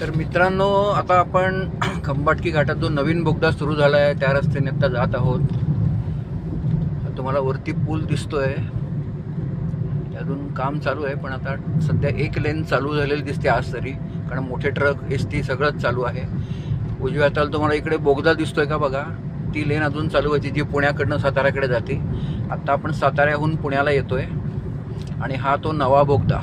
तर मित्रांनो, आता आपण खंबाटकी घाटात जो नवीन बोगदा सुरू झाला आहे त्या रस्त्याने आता जात आहोत. तुम्हाला वरती पूल दिसतोय, अजून काम चालू आहे, पण आता सध्या एक लेन चालू झालेली दिसते आज तरी, कारण मोठे ट्रक एसटी सगळंच चालू आहे. उजव्या हाताला तुम्हाला इकडे बोगदा दिसतोय का बघा, ती लेन अजून चालू व्हायची जी पुण्याकडनं साताऱ्याकडे जाते. आता आपण साताऱ्याहून पुण्याला येतोय आणि हा तो नवा बोगदा.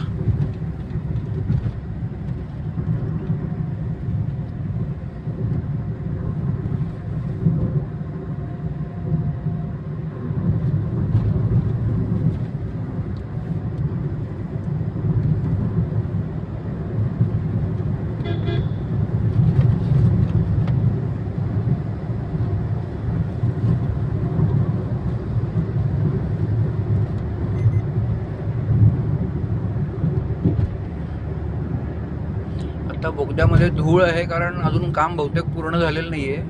आता बोगद्यामध्ये धूळ आहे, कारण अजून काम बहुतेक पूर्ण झालेलं नाही आहे.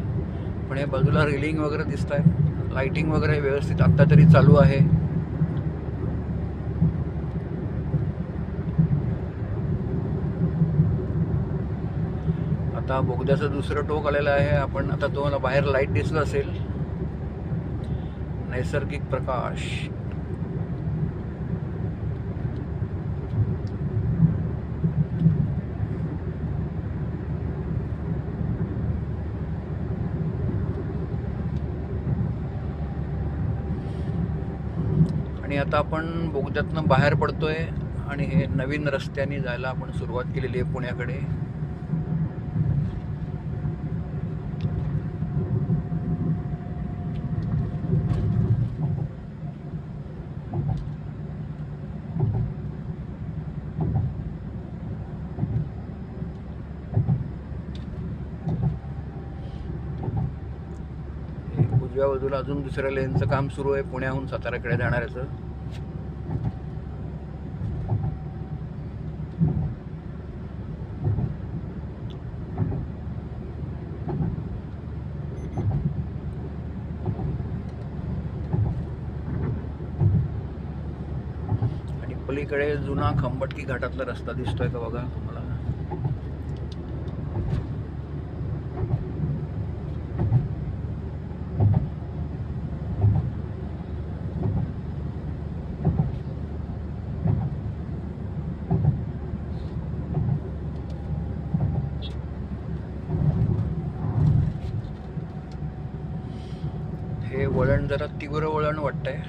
पण हे बाजूला रेलिंग वगैरे दिसत आहे, लाइटिंग वगैरे व्यवस्थित आत्ता तरी चालू आहे. आता बोगद्याचं दुसरं टोक आलेलं आहे. आपण आता तुम्हाला बाहेर लाईट दिसलं असेल, नैसर्गिक प्रकाश. आणि आता आपण बोगद्यातनं बाहेर पडतोय आणि हे नवीन रस्त्याने जायला आपण सुरुवात केलेली आहे पुण्याकडे. उजव्या बाजूला अजून दुसऱ्या लेनचं काम सुरू आहे पुण्याहून साताऱ्याकडे जाणाऱ्याचं. आणि पलीकडे जुना खंबाटकी घाटातला रस्ता दिसतोय का बघा तुम्हाला. हे वळण जरा तीव्र वळण वाटतंय.